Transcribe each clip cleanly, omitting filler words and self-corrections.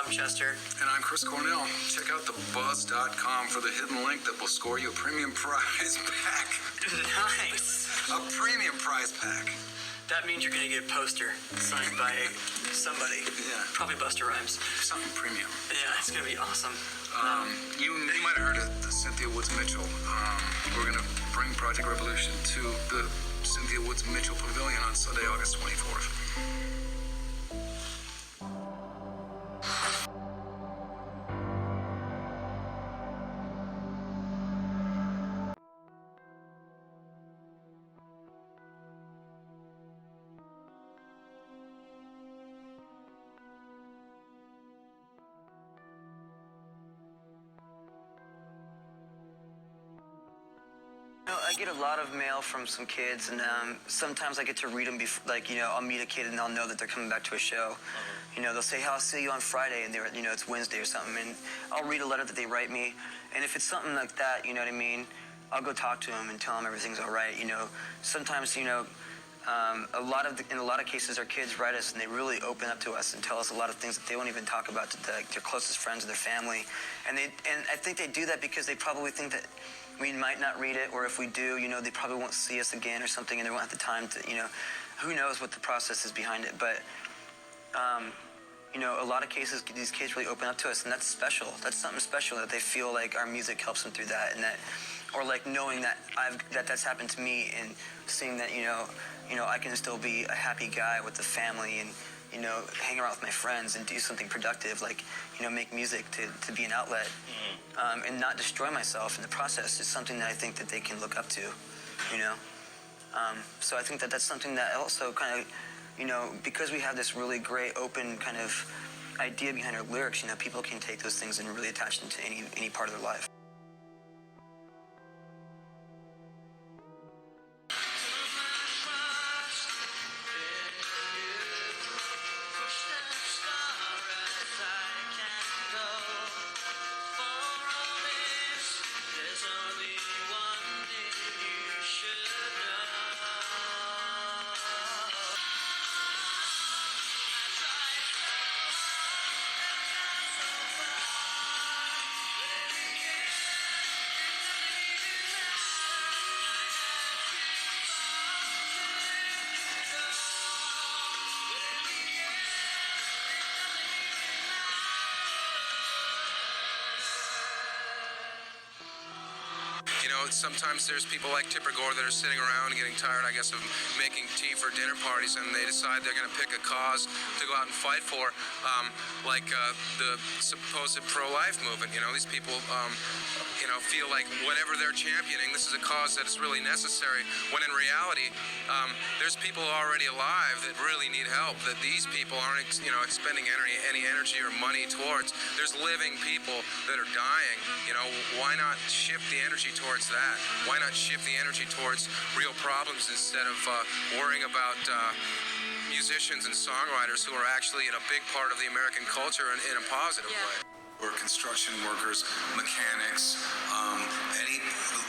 I'm Chester. And I'm Chris Cornell. Check out thebuzz.com for the hidden link that will score you a premium prize pack. Nice. A premium prize pack. That means you're going to get a poster signed by somebody. Yeah. Probably Busta Rhymes. Something premium. Yeah, it's going to be awesome. You might have heard of the Cynthia Woods Mitchell. We're going to bring Project Revolution to the Cynthia Woods Mitchell Pavilion on Sunday, August 24th. I get a lot of mail from some kids, and sometimes I get to read them before, like, I'll meet a kid and I'll know that they're coming back to a show. They'll say, hey, I'll see you on Friday, and they're, it's Wednesday or something, and I'll read a letter that they write me, and if it's something like that, you know what I mean, I'll go talk to them and tell them everything's all right. Sometimes, in a lot of cases, our kids write us and they really open up to us and tell us a lot of things that they won't even talk about to their closest friends or their family, and I think they do that because they probably think that we might not read it, or if we do, they probably won't see us again or something, and they won't have the time to, who knows what the process is behind it. But, a lot of cases, these kids really open up to us, and that's special. That's something special, that they feel like our music helps them through that, and that, or like knowing that that's happened to me, and seeing that, I can still be a happy guy with the family, and, hang around with my friends and do something productive, like, make music to be an outlet, and not destroy myself in the process is something that I think that they can look up to, So I think that that's something that also kind of, because we have this really great open kind of idea behind our lyrics, people can take those things and really attach them to any part of their life. Sometimes there's people like Tipper Gore that are sitting around getting tired, I guess, of making tea for dinner parties, and they decide they're going to pick a cause to go out and fight for, like the supposed pro-life movement. These people, feel like whatever they're championing, this is a cause that is really necessary, when in reality, there's people already alive that really need help, that these people aren't, expending any energy or money towards. There's living people that are dying. Why not shift the energy towards that? Why not shift the energy towards real problems instead of worrying about musicians and songwriters who are actually a big part of the American culture in a positive way? Or construction workers, mechanics,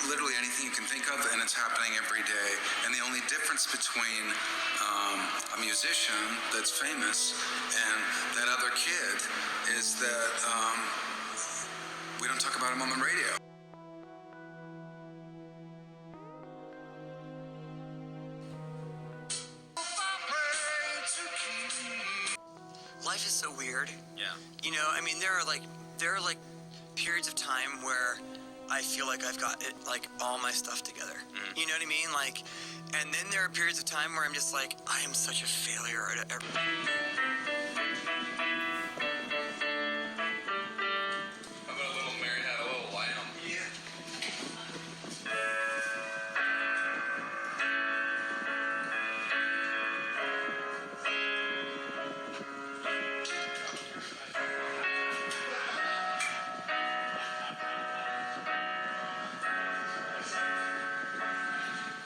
literally anything you can think of, and it's happening every day. And the only difference between a musician that's famous and that other kid is that we don't talk about him on the radio. Life is so weird. Yeah. There are periods of time where I feel like I've got it, all my stuff together. You know what I mean? And then there are periods of time where I'm just like, I am such a failure at everything. How about a little Mary Had a Little Lamb? Yeah.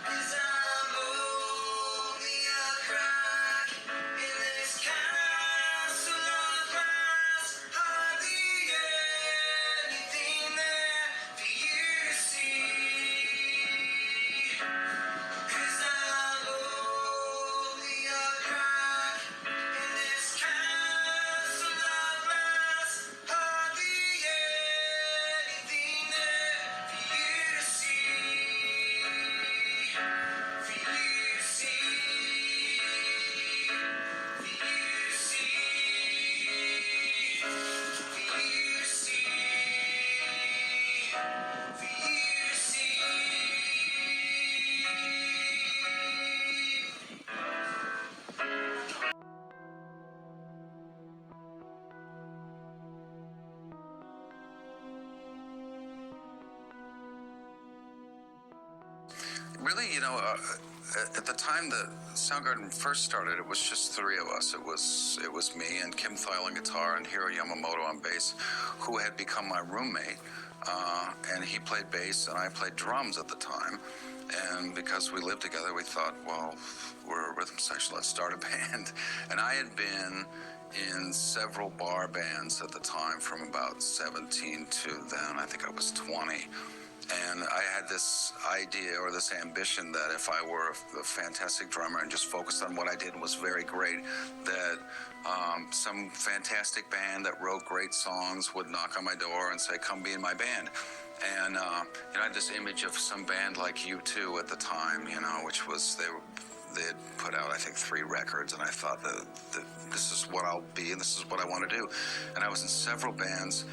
Cause I'm only a crack in this kind Really, at the time that Soundgarden first started, it was just three of us. It was me and Kim Thile on guitar and Hiro Yamamoto on bass, who had become my roommate. And he played bass and I played drums at the time. And because we lived together, we thought, well, we're a rhythm section, let's start a band. And I had been in several bar bands at the time, from about 17 to then I think I was 20. And I had this idea or this ambition that if I were a fantastic drummer and just focused on what I did and was very great, that some fantastic band that wrote great songs would knock on my door and say, come be in my band. And I had this image of some band like U2 at the time, which was, they had put out, I think, 3 records, and I thought that this is what I'll be and this is what I want to do. And I was in several bands,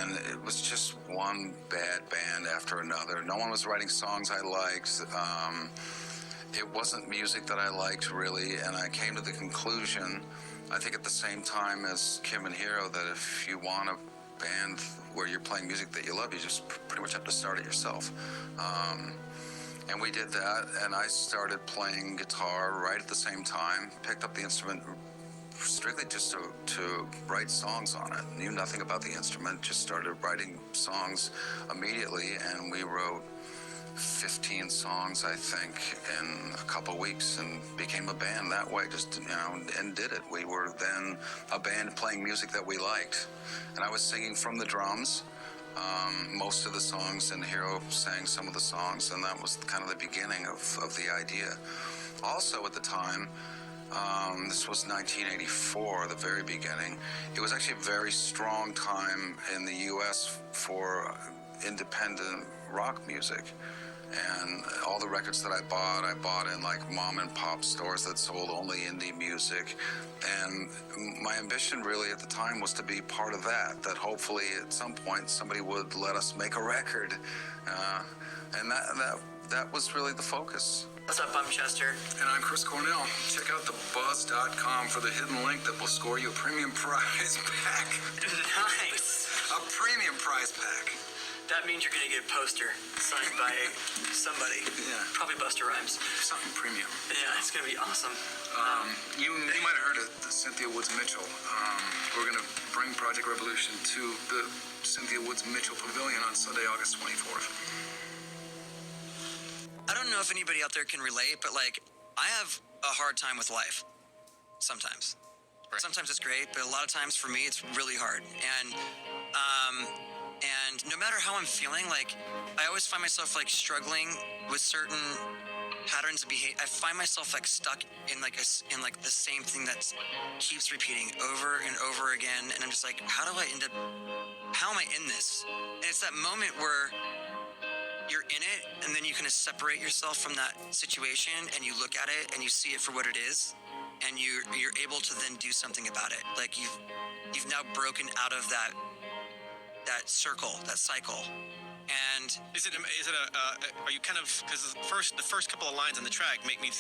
and it was just one bad band after another. No one was writing songs I liked. It wasn't music that I liked, really, and I came to the conclusion, I think at the same time as Kim and Hiro, that if you want a band where you're playing music that you love, you just pretty much have to start it yourself. And we did that, and I started playing guitar right at the same time, picked up the instrument strictly just to write songs on it. Knew nothing about the instrument, just started writing songs immediately, and we wrote 15 songs, I think, in a couple weeks, and became a band that way, just, and did it. We were then a band playing music that we liked, and I was singing from the drums. Most of the songs, and Hiro sang some of the songs, and that was kind of the beginning of the idea. Also at the time, this was 1984, the very beginning, it was actually a very strong time in the U.S. for independent rock music. And all the records that I bought in like mom and pop stores that sold only indie music. And my ambition really at the time was to be part of that hopefully at some point somebody would let us make a record. And that was really the focus. What's up, I'm Chester. And I'm Chris Cornell. Check out thebuzz.com for the hidden link that will score you a premium prize pack. Nice. A premium prize pack. That means you're gonna get a poster signed by somebody. Yeah. Probably Busta Rhymes. Something premium. Yeah, it's gonna be awesome. You might have heard of Cynthia Woods Mitchell. We're gonna bring Project Revolution to the Cynthia Woods Mitchell Pavilion on Sunday, August 24th. I don't know if anybody out there can relate, but I have a hard time with life. Sometimes. Right. Sometimes it's great, but a lot of times for me it's really hard. And no matter how I'm feeling, I always find myself struggling with certain patterns of behavior. I find myself stuck in the same thing that keeps repeating over and over again. And I'm just how am I in this? And it's that moment where you're in it, and then you kind of separate yourself from that situation, and you look at it, and you see it for what it is, and you're able to then do something about it. You've now broken out of that circle, that cycle. And are you kind of, because the first couple of lines on the track make me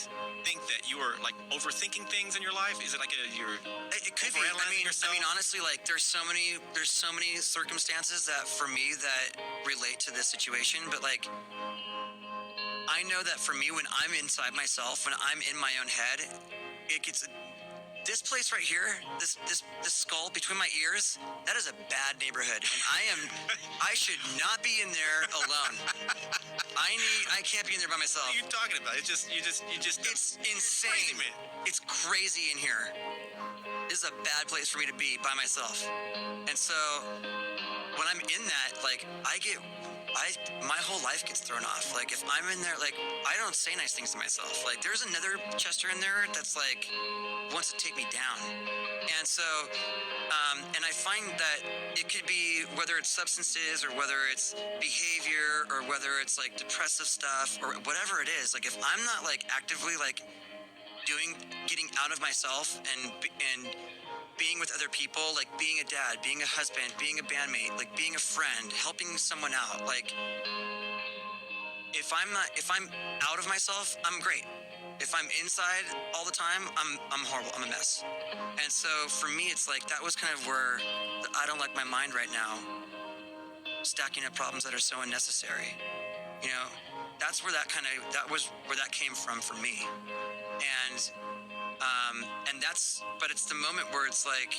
think that you are overthinking things in your life? Is it you're it could be. I mean, honestly, there's so many circumstances that for me that relate to this situation, but I know that for me, when I'm inside myself, when I'm in my own head, it gets this place right here, this skull between my ears, that is a bad neighborhood, and I should not be in there alone. I can't be in there by myself. What are you talking about? It's insane. Crazy, man. It's crazy in here. This is a bad place for me to be by myself. And so when I'm in that, my whole life gets thrown off. If I'm in there, I don't say nice things to myself. There's another Chester in there that's wants to take me down. And so, and I find that it could be whether it's substances or whether it's behavior or whether it's depressive stuff or whatever it is. If I'm not actively getting out of myself and being with other people, being a dad, being a husband, being a bandmate, being a friend, helping someone out. If I'm out of myself, I'm great. If I'm inside all the time, I'm horrible. I'm a mess. And so for me, it's that was kind of where I don't like my mind right now, stacking up problems that are so unnecessary. that's where that came from for me. And but it's the moment where it's like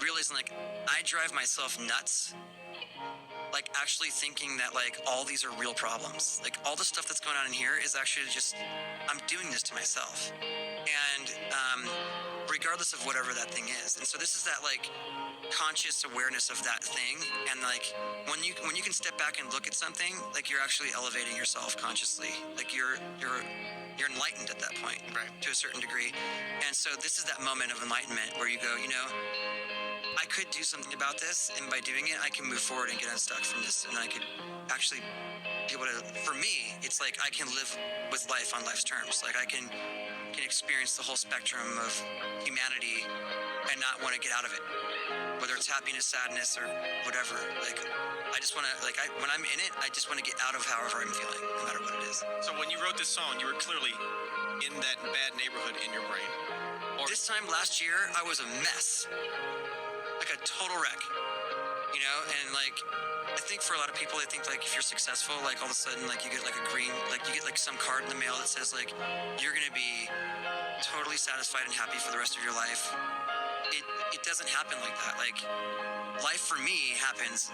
realizing like I drive myself nuts, like actually thinking that like all these are real problems, like all the stuff that's going on in here is actually just I'm doing this to myself, and regardless of whatever that thing is. And so this is that like conscious awareness of that thing, and like when you can step back and look at something, like you're actually elevating yourself consciously, like you're enlightened at that point, right, to a certain degree. And so this is that moment of enlightenment where you go, you know, I could do something about this, and by doing it I can move forward and get unstuck from this, and I could actually be able to, for me, it's like I can live with life on life's terms. Like I can experience the whole spectrum of humanity and not want to get out of it, whether it's happiness, sadness, or whatever. Like I just want to, like when I'm in it, I just want to get out of however I'm feeling, no matter what it is. So when you wrote this song, you were clearly in that bad neighborhood in your brain. This time last year, I was a mess, like a total wreck, you know. And like I think for a lot of people, they think like if you're successful, like all of a sudden like you get like you get like some card in the mail that says like you're gonna be totally satisfied and happy for the rest of your life. It doesn't happen like that. Like life for me happens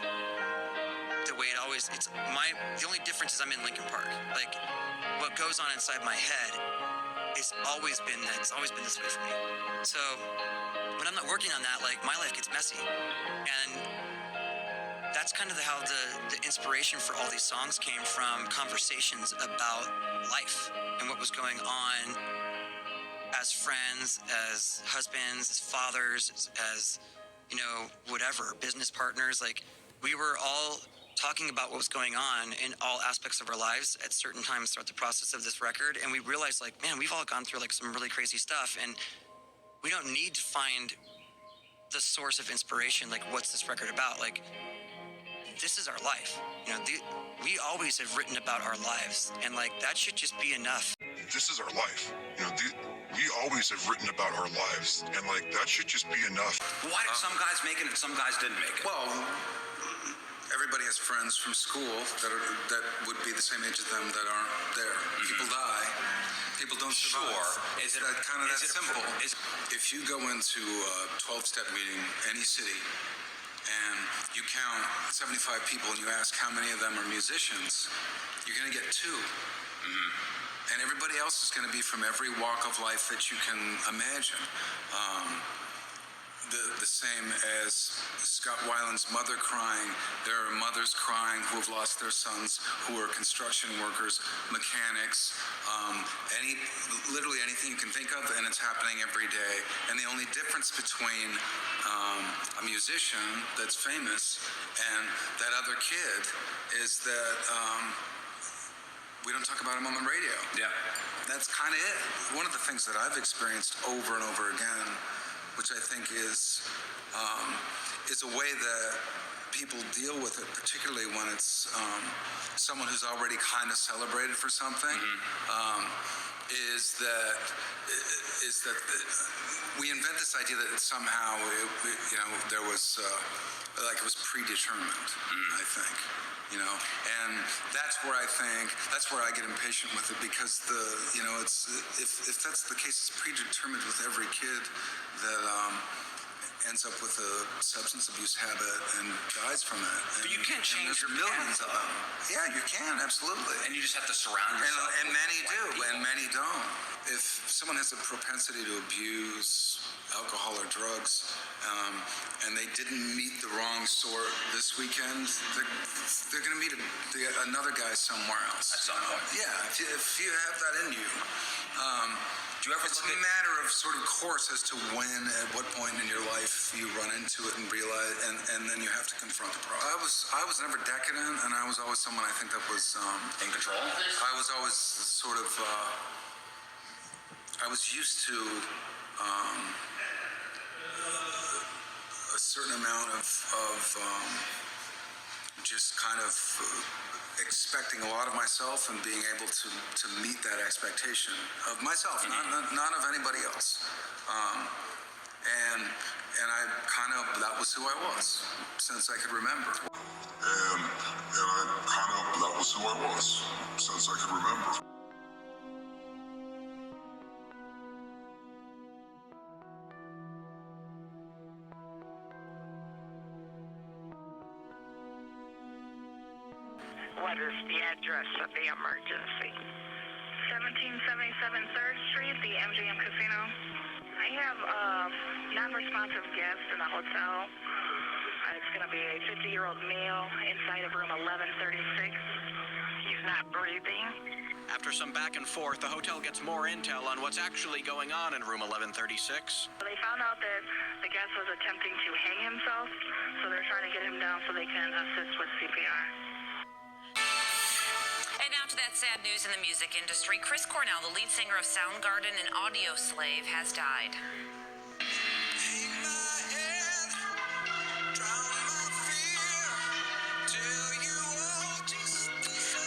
the way it always. The only difference is I'm in Lincoln Park. Like what goes on inside my head it's always been this way for me. So when I'm not working on that, like my life gets messy, and that's kind of how the inspiration for all these songs came from, conversations about life and what was going on as friends, as husbands, as fathers, as you know, whatever, business partners. Like we were all talking about what was going on in all aspects of our lives at certain times throughout the process of this record, and we realized like, man, we've all gone through like some really crazy stuff, and we don't need to find the source of inspiration, like what's this record about. Like this is our life, you know. We always have written about our lives, and like that should just be enough. This is our life, you know. We always have written about our lives, and like that should just be enough. Why did some guys make it and some guys didn't make it? Well, everybody has friends from school that would be the same age as them that aren't there. Mm-hmm. People die. People don't survive. Sure. Is it kind of that simple? If you go into a 12-step meeting, any city, and you count 75 people and you ask how many of them are musicians, you're going to get 2. Mm-hmm. And everybody else is going to be from every walk of life that you can imagine. The same as Scott Weiland's mother crying. There are mothers crying who have lost their sons, who are construction workers, mechanics, literally anything you can think of, and it's happening every day. And the only difference between a musician that's famous and that other kid is that we don't talk about him on the radio. Yeah. That's kind of it. One of the things that I've experienced over and over again, which I think is a way that people deal with it, particularly when it's someone who's already kind of celebrated for something, is that we invent this idea that somehow there was like it was predetermined. I think. You know, and that's where I get impatient with it, because it's if that's the case, it's predetermined with every kid that ends up with a substance abuse habit and dies from it. But you can't change your millions of them. Yeah, you can, absolutely. And you just have to surround yourself. And many do, and many don't. If someone has a propensity to abuse alcohol or drugs, and they didn't meet the wrong sort this weekend, they're going to meet another guy somewhere else. At some point. Yeah, if you have that in you. Do you ever it's a matter of sort of course as to when, at what point in your life you run into it and realize, and then you have to confront the problem. I was never decadent, and I was always someone I think that was in control. I was always sort of. I was used to a certain amount of just kind of expecting a lot of myself and being able to meet that expectation of myself, not of anybody else. And that was who I was since I could remember. That was who I was since I could remember. What is the address of the emergency? 1777 3rd Street, the MGM Casino. I have a non-responsive guest in the hotel. It's going to be a 50-year-old male inside of room 1136. He's not breathing. After some back and forth, the hotel gets more intel on what's actually going on in room 1136. They found out that the guest was attempting to hang himself, so they're trying to get him down so they can assist with CPR. And now to that sad news in the music industry. Chris Cornell, the lead singer of Soundgarden and Audioslave, has died.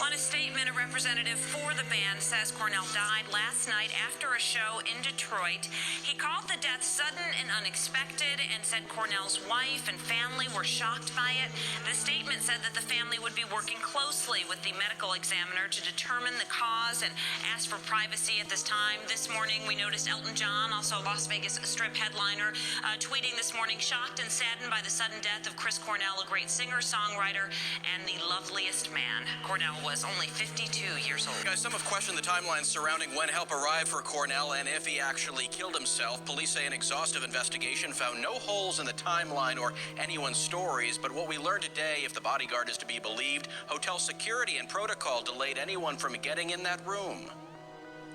On a statement, a representative for the band says Cornell died last night after a show in Detroit. He called the death sudden and unexpected and said Cornell's wife and family were shocked by it. The statement said that the family would be working closely with the medical examiner to determine the cause and asked for privacy at this time. This morning, we noticed Elton John, also Las Vegas Strip headliner, tweeting this morning, shocked and saddened by the sudden death of Chris Cornell, a great singer, songwriter, and the loveliest man. Cornell was only 52 years old. Guys, some have questioned the timeline surrounding when help arrived for Cornell and if he actually killed himself. Police say an exhaustive investigation found no holes in the timeline or anyone's stories, but what we learned today, if the bodyguard is to be believed, hotel security and protocol delayed anyone from getting in that room.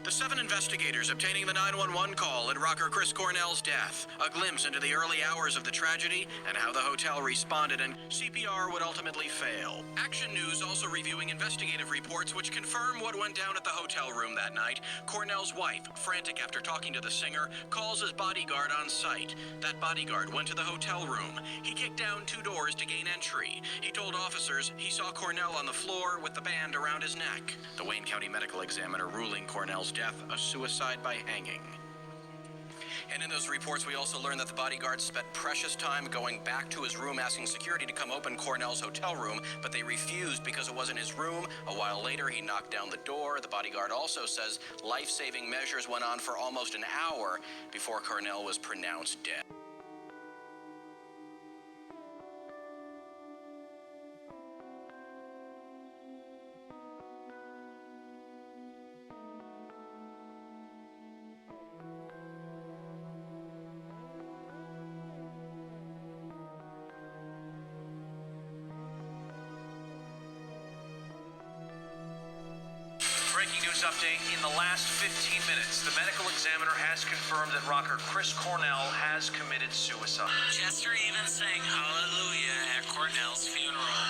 The 7 investigators obtaining the 911 call in rocker Chris Cornell's death, a glimpse into the early hours of the tragedy and how the hotel responded, and CPR would ultimately fail. Action News also reviewing investigative reports which confirm what went down at the hotel room that night. Cornell's wife, frantic after talking to the singer, calls his bodyguard on site. That bodyguard went to the hotel room. He kicked down 2 doors to gain entry. He told officers he saw Cornell on the floor with the band around his neck. The Wayne County Medical Examiner ruling Cornell's death a suicide by hanging. And in those reports, we also learned that the bodyguard spent precious time going back to his room asking security to come open Cornell's hotel room, but they refused because it wasn't his room. A while later, he knocked down the door. The bodyguard also says life-saving measures went on for almost an hour before Cornell was pronounced dead. Breaking news update in the last 15 minutes. The medical examiner has confirmed that rocker Chris Cornell has committed suicide. Chester even sang Hallelujah at Cornell's funeral.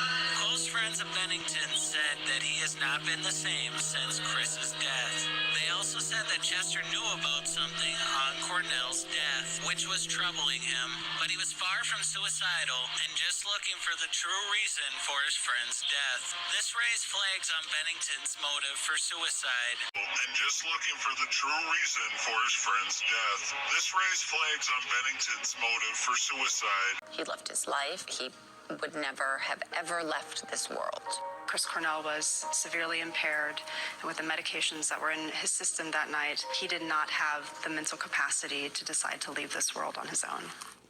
Close friends of Bennington said that he has not been the same since Chris's death. They also said that Chester knew about something on Cornell's death, which was troubling him, but he was far from suicidal and just looking for the true reason for his friend's death. This raised flags on Bennington's motive for suicide. And just looking for the true reason for his friend's death. This raised flags on Bennington's motive for suicide. He loved his life. He would never have ever left this world. Chris Cornell was severely impaired, and with the medications that were in his system that night, he did not have the mental capacity to decide to leave this world on his own.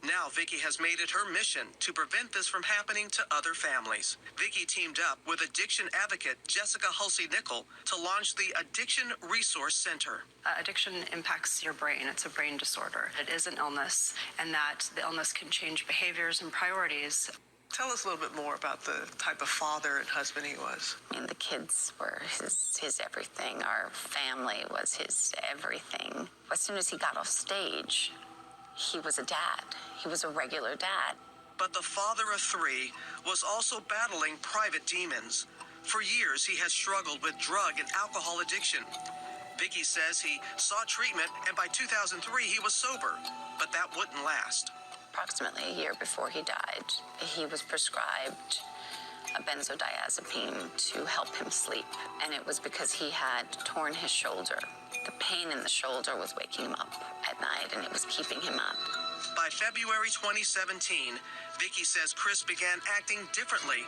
Now, Vicki has made it her mission to prevent this from happening to other families. Vicki teamed up with addiction advocate Jessica Hulsey-Nickel to launch the Addiction Resource Center. Addiction impacts your brain. It's a brain disorder. It is an illness, and that the illness can change behaviors and priorities. Tell us a little bit more about the type of father and husband he was. I mean, the kids were his everything. Our family was his everything. As soon as he got off stage, he was a dad. He was a regular dad. But the father of 3 was also battling private demons. For years, he has struggled with drug and alcohol addiction. Vicki says he sought treatment, and by 2003, he was sober. But that wouldn't last. Approximately a year before he died, he was prescribed a benzodiazepine to help him sleep. And it was because he had torn his shoulder. The pain in the shoulder was waking him up at night, and it was keeping him up. By February 2017, Vicky says Chris began acting differently,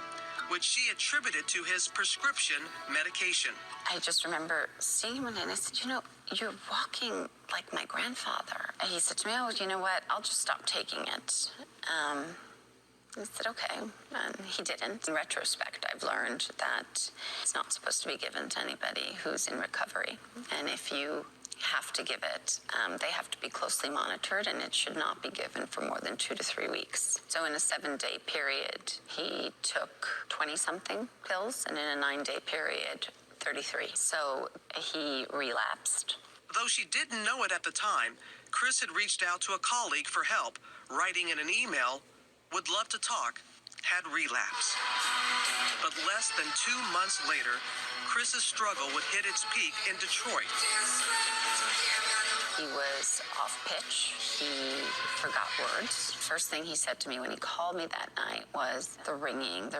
which she attributed to his prescription medication. I just remember seeing him and I said, you know, you're walking like my grandfather. And he said to me, oh, you know what? I'll just stop taking it. I said, okay. And he didn't. In retrospect, I've learned that it's not supposed to be given to anybody who's in recovery. And if you have to give it, they have to be closely monitored, and it should not be given for more than 2 to 3 weeks. So in a 7-day period, he took 20-something pills, and in a 9-day period, 33. So he relapsed. Though she didn't know it at the time, Chris had reached out to a colleague for help, writing in an email, would love to talk, had relapse. But less than 2 months later, Chris's struggle would hit its peak in Detroit. He was off pitch. He forgot words. First thing he said to me when he called me that night was the ringing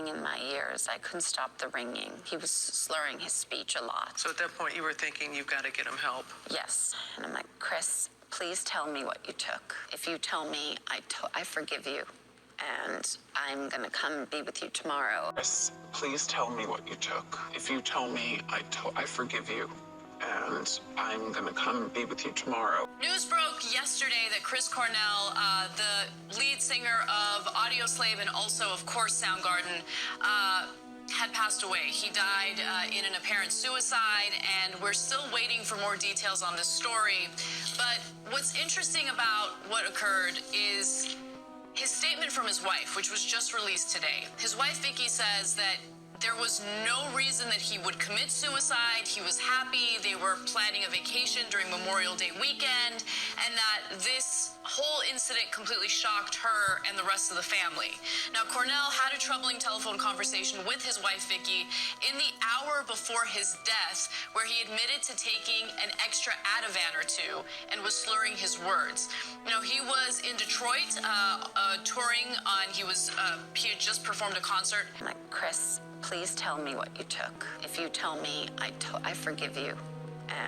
in my ears. I couldn't stop the ringing. He was slurring his speech a lot. So at that point, you were thinking, you've got to get him help. Yes. And I'm like, Chris, please tell me what you took. If you tell me, I forgive you. And I'm going to come be with you tomorrow. Chris, please tell me what you took. If you tell me, I forgive you. And I'm going to come be with you tomorrow. News broke yesterday that Chris Cornell, the lead singer of Audioslave and also, of course, Soundgarden, had passed away. He died in an apparent suicide, and we're still waiting for more details on this story. But what's interesting about what occurred is his statement from his wife, which was just released today. His wife, Vicky, says that there was no reason that he would commit suicide. He was happy. They were planning a vacation during Memorial Day weekend, and that this whole incident completely shocked her and the rest of the family. Now, Cornell had a troubling telephone conversation with his wife, Vicky, in the hour before his death, where he admitted to taking an extra Ativan or two and was slurring his words. Now, he was in Detroit touring on, he had just performed a concert. I'm like, Chris, please tell me what you took. If you tell me, I forgive you.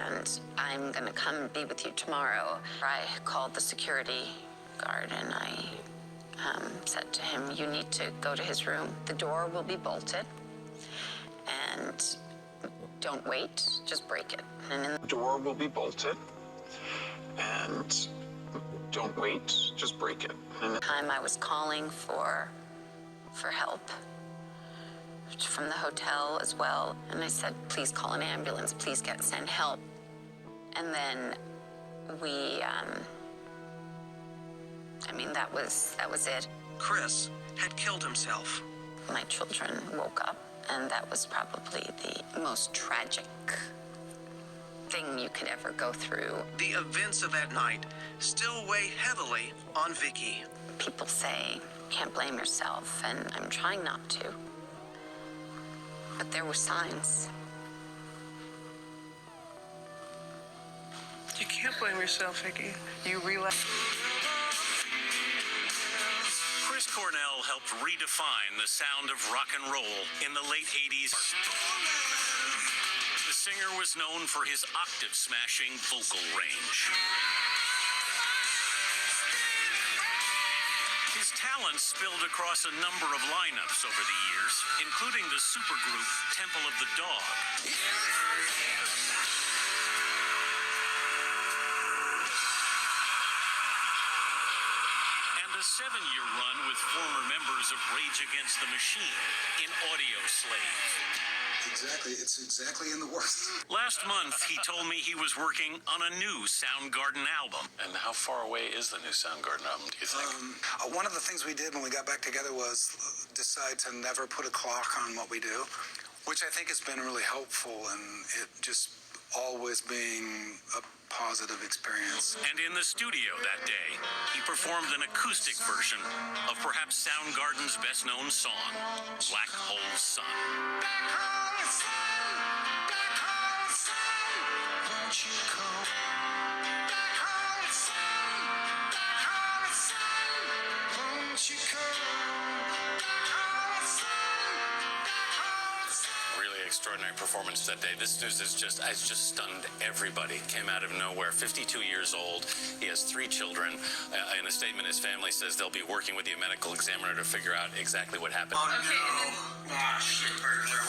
And I'm going to come be with you tomorrow. I called the security guard and I said to him, you need to go to his room. The door will be bolted. And don't wait, just break it. And The door will be bolted. And don't wait, just break it. And the time I was calling for help from the hotel as well. And I said, please call an ambulance, please send help. And then that was it. Chris had killed himself. My children woke up, and that was probably the most tragic thing you could ever go through. The events of that night still weigh heavily on Vicky. People say, can't blame yourself, and I'm trying not to. But there were signs. You can't blame yourself, Vicky. You relapsed. Chris Cornell helped redefine the sound of rock and roll in the late 80s. The singer was known for his octave-smashing vocal range. His talent spilled across a number of lineups over the years, including the supergroup Temple of the Dog. And a 7-year run with former members of Rage Against the Machine in Audioslave. Exactly. It's exactly in the works. Last month, he told me he was working on a new Soundgarden album. And how far away is the new Soundgarden album, do you think? One of the things we did when we got back together was decide to never put a clock on what we do, which I think has been really helpful, and it just always being a positive experience. And in the studio that day, he performed an acoustic version of perhaps Soundgarden's best-known song, Black Hole Sun. Really extraordinary performance that day. This news has just stunned everybody. Came out of nowhere. 52 years old. He has 3 children. In a statement, his family says they'll be working with the medical examiner to figure out exactly what happened. Oh, no. Oh, shit, burglar.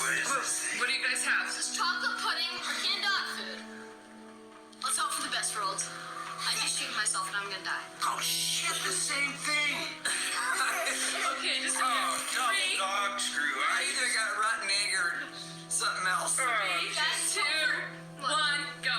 What do you guys have? Chocolate pudding or canned dog food. Let's hope for the best, Rolls. I just shoot myself and I'm gonna die. Oh, shit, the same thing. Okay, just Double dog screw. I either got rotten egg or something else. 3, 2, 1, go.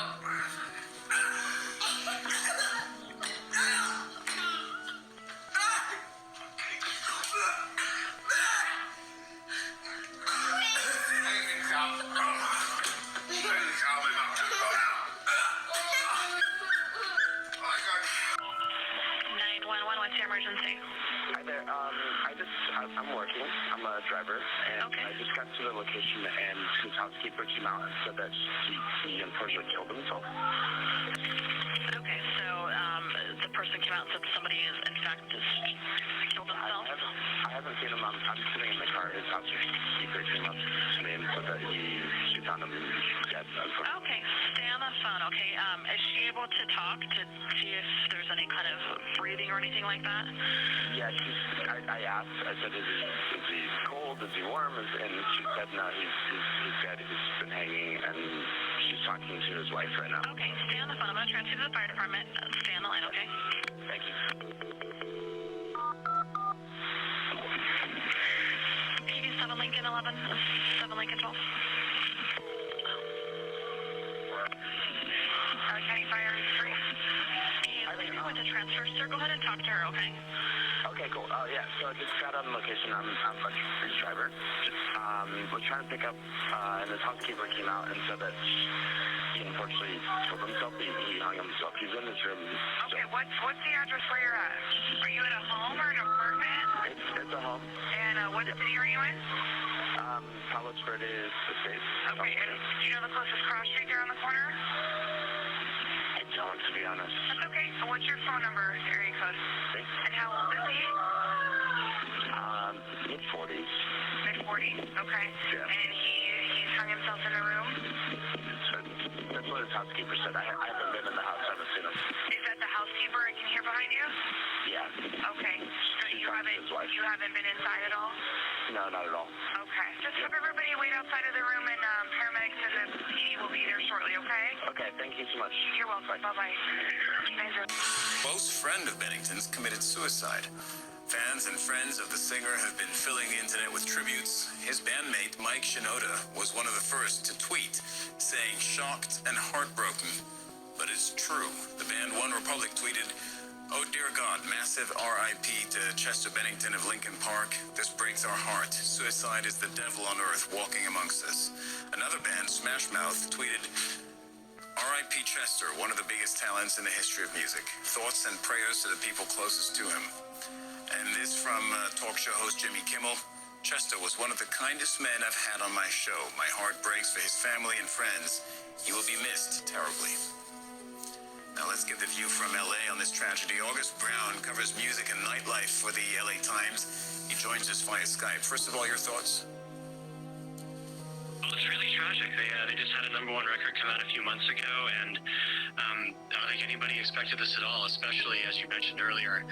Emergency. Hi there. I'm working. I'm a driver, and I just got to the location, and his housekeeper came out and said that he unfortunately killed himself. Okay, so the person came out and said somebody is in fact just killed themselves. I haven't seen him. I'm sitting in the car. His housekeeper came up to me and said that she found him dead. Okay, stay on the phone. Okay, is she able to talk to see if there's any kind of breathing or anything like that? Yeah, I asked. I said, is he cold? Is he warm? And she said, no, he's dead. He's been hanging, and she's talking to his wife right now. Okay, stay on the phone. I'm going to transfer to the fire department. Stay on the line, okay? Thank you. PD 7 Lincoln 11, 7 Lincoln 12. County Fire is 3. Hey, lady went to transfer, sir. Go ahead and talk to her, okay? Okay, cool. Yeah, so I just got on location. I'm a driver. We're trying to pick up, and his housekeeper came out and said that he unfortunately killed himself. He hung himself. He's in his room. Okay, what's the address where you're at? Are you at a home or an apartment? It's a home. And what city are you in? Palos Verdes Estates. Okay, and do you know the closest cross street there on the corner? I don't, to be honest. That's okay. So what's your phone number, area code? And how old is he? Mid-40s. Mid-40s, okay. Yeah. And he's hung himself in the room? That's what his housekeeper said. I haven't been in the house. I haven't seen him. Is that the housekeeper I can hear behind you? Yeah. Okay. So you haven't been inside at all? No, not at all. Okay. Just have everybody wait outside of the room, and paramedics and the PD will be there shortly, okay? Okay, thank you so much. You're welcome. Bye-bye. Close friend of Bennington's committed suicide. Fans and friends of the singer have been filling the internet with tributes. His bandmate, Mike Shinoda, was one of the first to tweet, saying shocked and heartbroken. But it's true. The band One Republic tweeted, "Oh dear God, massive RIP to Chester Bennington of Lincoln Park. This breaks our heart. Suicide is the devil on earth walking amongst us." Another band, Smash Mouth, tweeted, "RIP Chester, one of the biggest talents in the history of music. Thoughts and prayers to the people closest to him." And this from talk show host Jimmy Kimmel. "Chester was one of the kindest men I've had on my show. My heart breaks for his family and friends. He will be missed terribly." Now let's get the view from LA on this tragedy. August Brown covers music and nightlife for the LA Times. He joins us via Skype. First of all, your thoughts? Well, it's really tragic. They just had a #1 record come out a few months ago, and I don't think anybody expected this at all, especially, as you mentioned earlier,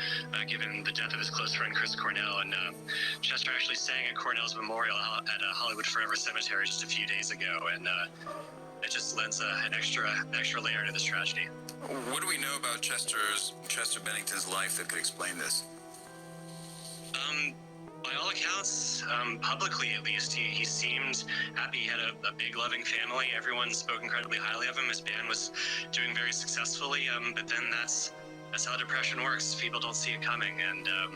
given the death of his close friend Chris Cornell. And Chester actually sang at Cornell's memorial at Hollywood Forever Cemetery just a few days ago, and it just lends an extra layer to this tragedy. What do we know about Chester Bennington's life that could explain this? By all accounts, publicly at least, he seemed happy. He had a big, loving family. Everyone spoke incredibly highly of him. His band was doing very successfully, but then that's how depression works. People don't see it coming, and I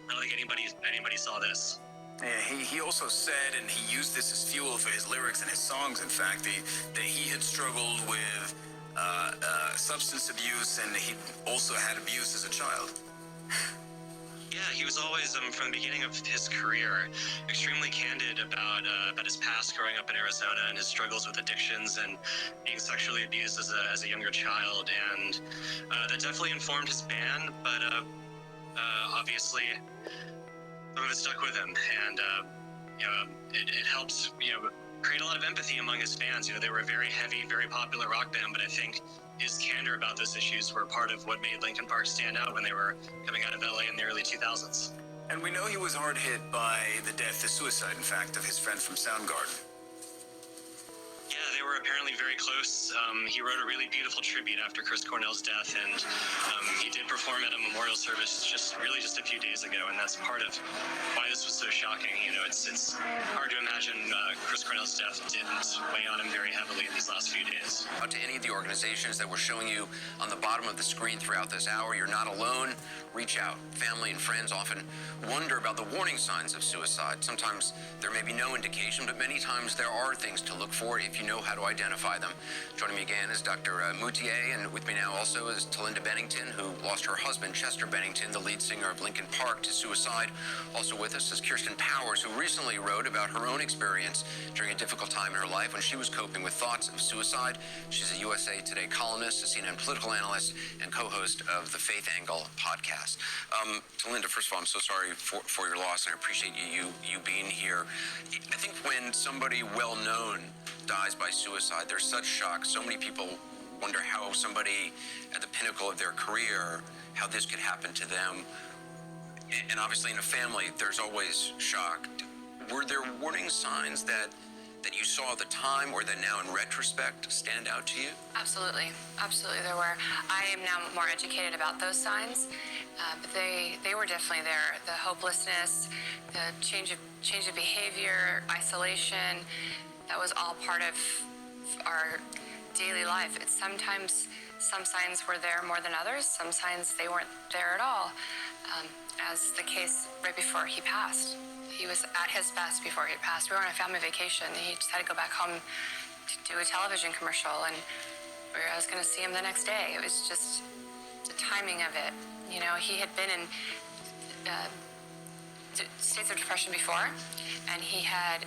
don't think anybody saw this. Yeah, he also said, and he used this as fuel for his lyrics and his songs, in fact, that he had struggled with substance abuse, and he also had abuse as a child. Yeah, he was always, from the beginning of his career, extremely candid about his past growing up in Arizona and his struggles with addictions and being sexually abused as a younger child. And that definitely informed his band, but obviously some of it stuck with him. And, it helped, create a lot of empathy among his fans. They were a very heavy, very popular rock band, but I think his candor about those issues were part of what made Linkin Park stand out when they were coming out of LA in the early 2000s. And we know he was hard hit by the death, the suicide, in fact, of his friend from Soundgarden. Yeah, they were apparently very close. He wrote a really beautiful tribute after Chris Cornell's death, and he did perform at a memorial service just a few days ago, and that's part of why this was so shocking. It's hard to imagine Chris Cornell's death didn't weigh on him very heavily in these last few days. Out to any of the organizations that we're showing you on the bottom of the screen throughout this hour, you're not alone. Reach out. Family and friends often wonder about the warning signs of suicide. Sometimes there may be no indication, but many times there are things to look for if you know how to identify them. Joining me again is Dr. Moutier, and with me now also is Talinda Bennington, who lost her husband, Chester Bennington, the lead singer of Linkin Park, to suicide. Also with us is Kirsten Powers, who recently wrote about her own experience during a difficult time in her life when she was coping with thoughts of suicide. She's a USA Today columnist, a CNN political analyst, and co-host of the Faith Angle podcast. Talinda, first of all, I'm so sorry for your loss, and I appreciate you being here. I think when somebody well-known dies by suicide, there's such shock. So many people wonder how somebody at the pinnacle of their career, how this could happen to them. And obviously in a family, there's always shock. Were there warning signs that you saw at the time or that now in retrospect stand out to you? Absolutely there were. I am now more educated about those signs, but they were definitely there. The hopelessness, the change of behavior, isolation, that was all part of our daily life. It's sometimes some signs were there more than others, some signs they weren't there at all, as the case right before he passed. He was at his best before he passed. We were on a family vacation. He just had to go back home to do a television commercial, and I was going to see him the next day. It was just the timing of it. He had been in states of depression before, and he had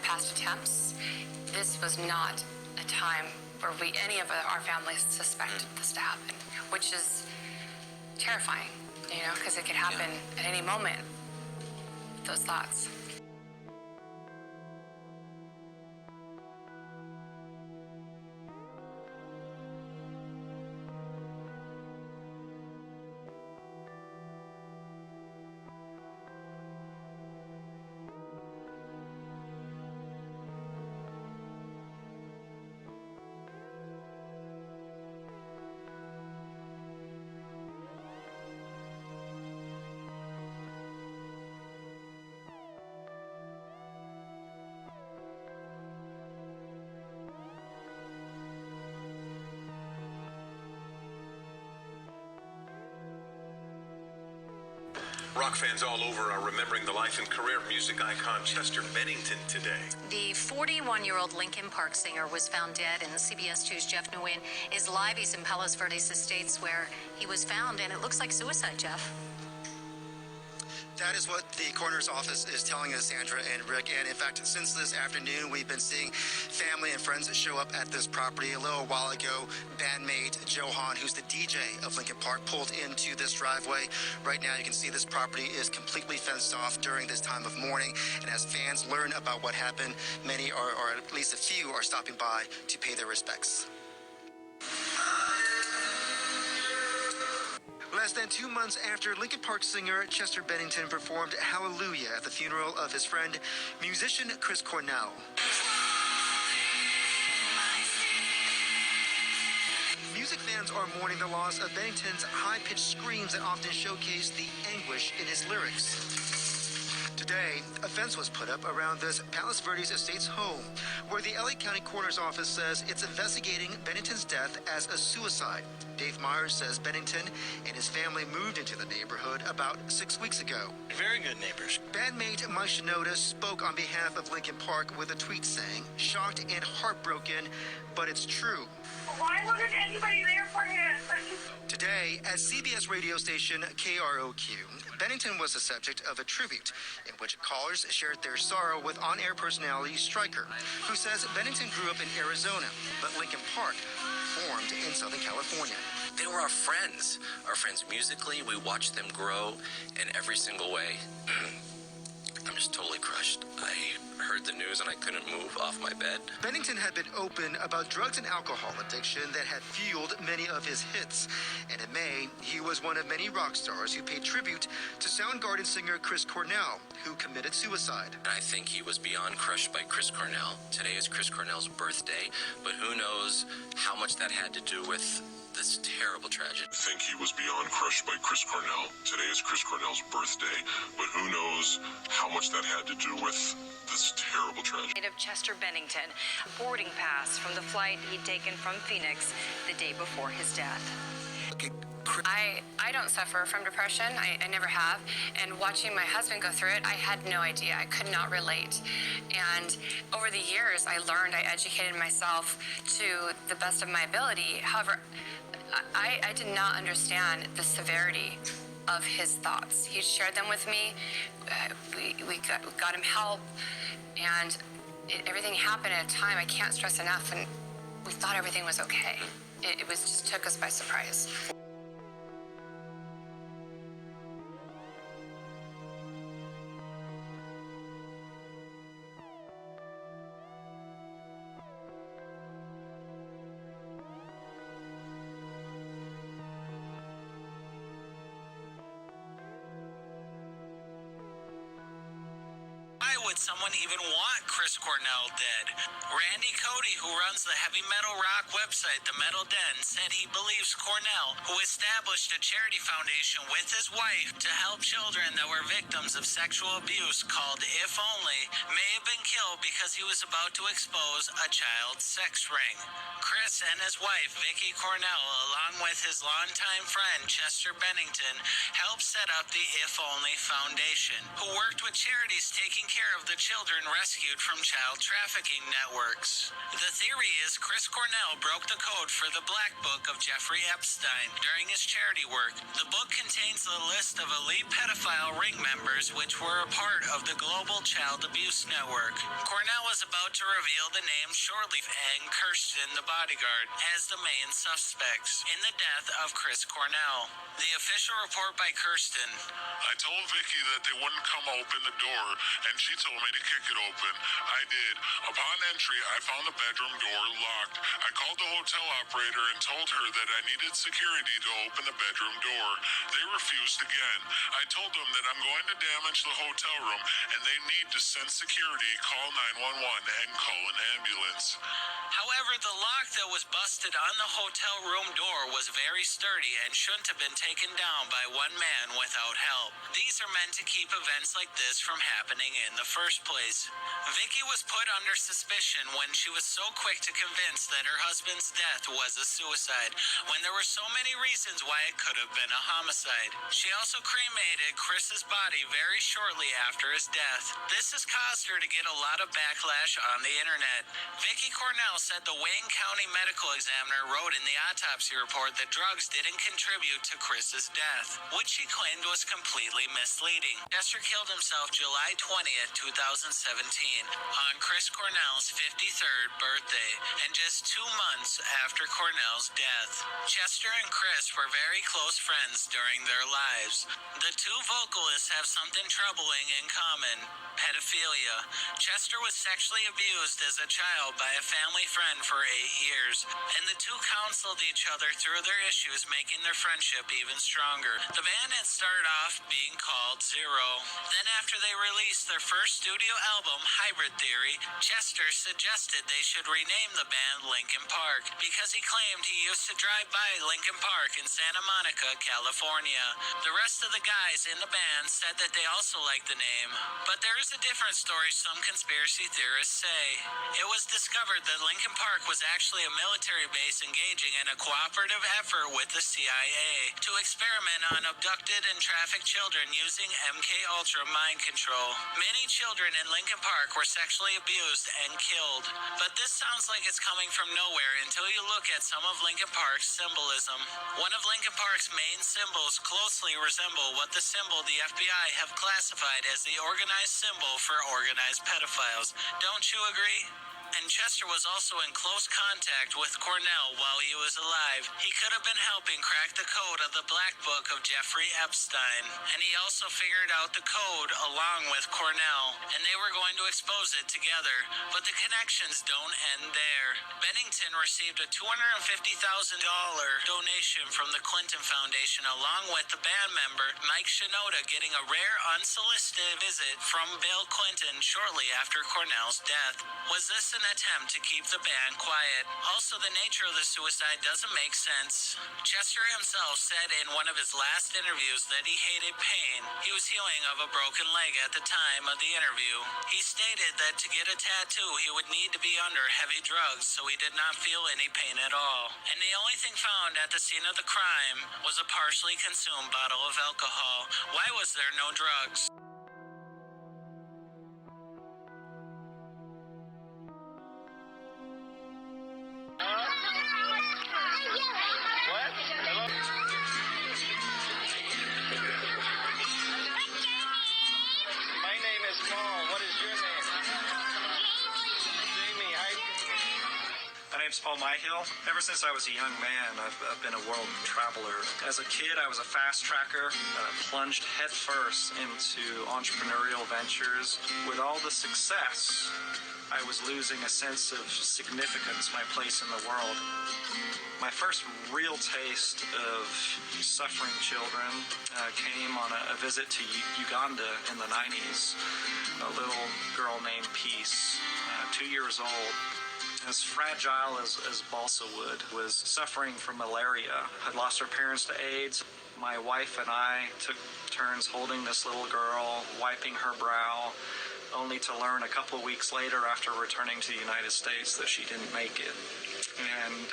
past attempps. This was not a time where any of our families suspected this to happen, which is terrifying, because it could happen at any moment. Those thoughts. Rock fans all over are remembering the life and career of music icon Chester Bennington today. The 41-year-old Linkin Park singer was found dead, and CBS 2's Jeff Nguyen is live. He's in Palos Verdes Estates where he was found, and it looks like suicide, Jeff. That is what the coroner's office is telling us, Sandra and Rick. And in fact, since this afternoon, we've been seeing family and friends that show up at this property. A little while ago, bandmate Johan, who's the DJ of Linkin Park, pulled into this driveway. Right now, you can see this property is completely fenced off during this time of mourning. And as fans learn about what happened, many or at least a few are stopping by to pay their respects. Less than 2 months after Linkin Park singer Chester Bennington performed Hallelujah at the funeral of his friend, musician Chris Cornell. Music fans are mourning the loss of Bennington's high-pitched screams that often showcase the anguish in his lyrics. Today, a fence was put up around this Palos Verdes Estates home, where the LA County Coroner's Office says it's investigating Bennington's death as a suicide. Dave Myers says Bennington and his family moved into the neighborhood about 6 weeks ago. Very good neighbors. Bandmate Mike Shinoda spoke on behalf of Linkin Park with a tweet saying, "Shocked and heartbroken, but it's true." Why wasn't anybody there for him? Today, at CBS radio station KROQ, Bennington was the subject of a tribute in which callers shared their sorrow with on-air personality Stryker, who says Bennington grew up in Arizona, but Linkin Park formed in Southern California. They were our friends musically. We watched them grow in every single way. I'm just totally crushed. I heard heard the news and I couldn't move off my bed. Bennington had been open about drugs and alcohol addiction that had fueled many of his hits. And in May, he was one of many rock stars who paid tribute to Soundgarden singer Chris Cornell, who committed suicide. I think he was beyond crushed by Chris Cornell. Today is Chris Cornell's birthday, but who knows how much that had to do with this terrible tragedy. I think he was beyond crushed by Chris Cornell. Today is Chris Cornell's birthday, but who knows how much that had to do with this terrible tragedy. Of Chester Bennington, boarding pass from the flight he'd taken from Phoenix the day before his death. I don't suffer from depression. I never have. And watching my husband go through it, I had no idea. I could not relate. And over the years, I learned, I educated myself to the best of my ability. However, I did not understand the severity of his thoughts. He shared them with me. We got him help. And everything happened at a time I can't stress enough. And we thought everything was okay. It was just took us by surprise. Why would someone even want Chris Cornell dead? Randy Cody, who runs the heavy metal rock website The Metal Den, said he believes Cornell, who established a charity foundation with his wife to help children that were victims of sexual abuse called If Only, may have been killed because he was about to expose a child's sex ring. Chris and his wife, Vicky Cornell, along with his longtime friend Chester Bennington, helped set up the If Only Foundation, who worked with charities taking care of the children rescued from child trafficking networks. The theory is Chris Cornell broke the code for the Black Book of Jeffrey Epstein during his charity work. The book contains the list of elite pedophile ring members which were a part of the global child abuse network. Cornell was about to reveal the names shortly and Kirsten, the bodyguard, as the main suspects in the death of Chris Cornell. The official report by Kirsten. I told Vicky that they wouldn't come open the door, and she told me to kick it open. I did. Upon entry, I found the bedroom door locked. I called the hotel operator and told her that I needed security to open the bedroom door. They refused again. I told them that I'm going to damage the hotel room, and they need to send security, call 911, and call an ambulance. However, the lock that was busted on the hotel room door was very sturdy and shouldn't have been taken down by one man without help. These are meant to keep events like this from happening in the first place. Vicky was put under suspicion when she was so quick to convince that her husband's death was a suicide, when there were so many reasons why it could have been a homicide. She also cremated Chris's body very shortly after his death. This has caused her to get a lot of backlash on the internet. Vicky Cornell said the Wayne County medical examiner wrote in the autopsy report that drugs didn't contribute to Chris's death, which she claimed was completely misleading. Chester killed himself July 20th, 2017, on Chris Cornell's 53rd birthday, and just 2 months after Cornell's death. Chester and Chris were very close friends during their lives. The two vocalists have something troubling in common: pedophilia. Chester was sexually abused as a child by a family friend for 8 years, and the two counseled each other through their issues, making their friendship even stronger. The band had started off being called Zero. Then after they released their first studio album, Hybrid Theory, Chester suggested they should rename the band Linkin Park because he claimed he used to drive by Linkin Park in Santa Monica, California. The rest of the guys in the band said that they also liked the name, but there is a different story some conspiracy theorists say. It was discovered that Linkin Park was actually a military base engaging in a cooperative effort with the CIA to experiment on abducted and trafficked children using MKUltra mind control. Many children in Linkin Park were sexually abused and killed, but this sounds like it's coming from nowhere until you look at some of Linkin Park's symbolism. One of Linkin Park's main symbols closely resemble what the symbol the FBI have classified as the organized symbol for organized pedophiles. Don't you agree? And Chester was also in close contact with Cornell while he was alive. He could have been helping crack the code of the Black Book of Jeffrey Epstein. And he also figured out the code along with Cornell, and they were going to expose it together. But the connections don't end there. Bennington received a $250,000 donation from the Clinton Foundation, along with the band member Mike Shinoda getting a rare unsolicited visit from Bill Clinton shortly after Cornell's death. Was this an attempt to keep the band quiet? Also, the nature of the suicide doesn't make sense. Chester himself said in one of his last interviews that he hated pain. He was healing of a broken leg at the time of the interview. He stated that to get a tattoo, he would need to be under heavy drugs, so he did not feel any pain at all. And the only thing found at the scene of the crime was a partially consumed bottle of alcohol. Why was there no drugs? Paul Myhill. Ever since I was a young man, I've been a world traveler. As a kid, I was a fast tracker, plunged headfirst into entrepreneurial ventures. With all the success, I was losing a sense of significance, my place in the world. My first real taste of suffering children came on a visit to Uganda in the 90s. A little girl named Peace, 2 years old, as fragile as balsa wood, was suffering from malaria, had lost her parents to AIDS. My wife and I took turns holding this little girl, wiping her brow, only to learn a couple of weeks later after returning to the United States that she didn't make it. And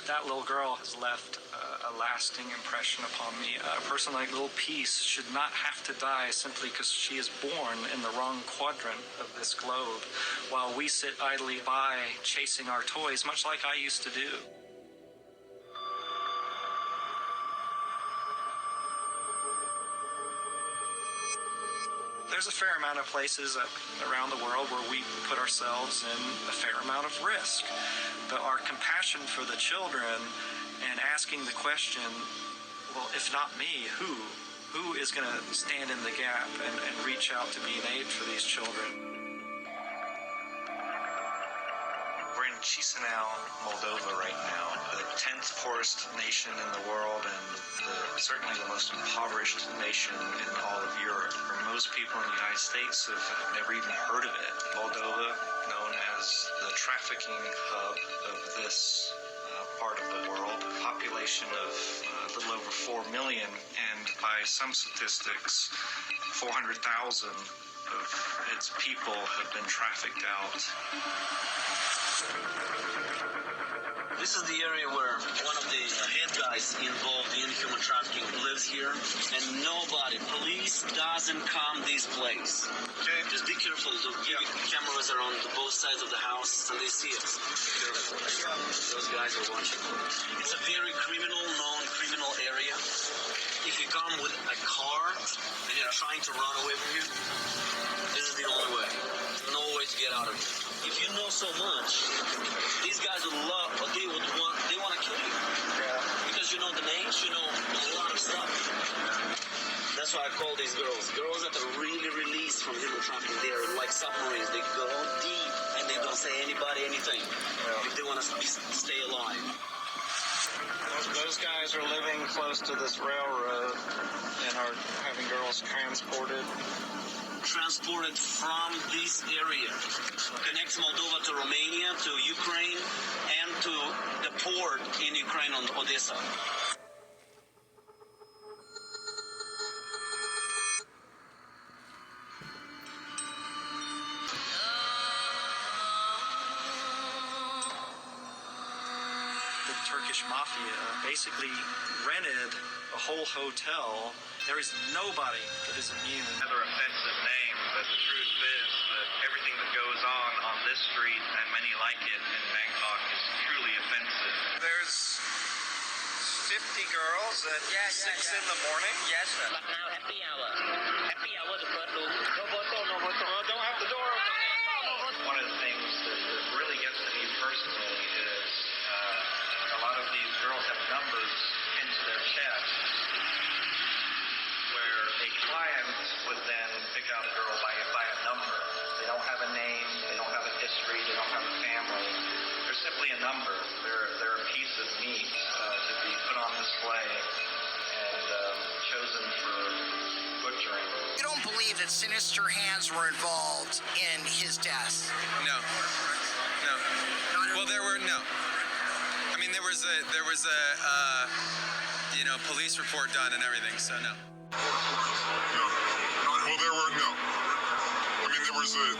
that little girl has left a lasting impression upon me. A person like little Peace should not have to die simply because she is born in the wrong quadrant of this globe, while we sit idly by chasing our toys, much like I used to do. There's a fair amount of places around the world where we put ourselves in a fair amount of risk. But our compassion for the children and asking the question, well, if not me, who is going to stand in the gap and reach out to be an aid for these children? We're in Chisinau, Moldova right now, the 10th poorest nation in the world and certainly the most impoverished nation in all of Europe. For most people in the United States have never even heard of it. Moldova, known as the trafficking hub of this part of the world, population of a little over 4 million, and by some statistics, 400,000 of its people have been trafficked out. This is the area where one of the head guys involved in human trafficking lives here, and nobody, police doesn't come this place. Okay. Just be careful. The cameras are on both sides of the house, and they see us. Be careful. Those guys are watching. It's a very known criminal area. If you come with a car and you're trying to run away from here, this is the only way. No way to get out of it. If you know so much, these guys would love, or they want to kill you. Yeah. Because you know the names, you know a lot of stuff. That's why I call these girls that are really released from human trafficking. They're like submarines. They go deep and they don't say anybody anything if they want to stay alive. Those guys are living close to this railroad and are having girls transported from this area. Connects Moldova to Romania, to Ukraine, and to the port in Ukraine on Odessa. The Turkish mafia basically rented a whole hotel. There is nobody that is immune. Another offensive name, but the truth is that everything that goes on this street and many like it in Bangkok is truly offensive. There's 50 girls at 6 in the morning? Yes, sir. Now happy hour. Happy hour, the first room. No photo, no photo. Don't have numbers into their chest, where a client would then pick out a girl by a number. They don't have a name, they don't have a history, they don't have a family. They're simply a number. They're a piece of meat to be put on display and chosen for butchering. You don't believe that sinister hands were involved in his death? No. Well, there were no. I mean, there was a police report done and everything, so no. Well, there were no. I mean, there was a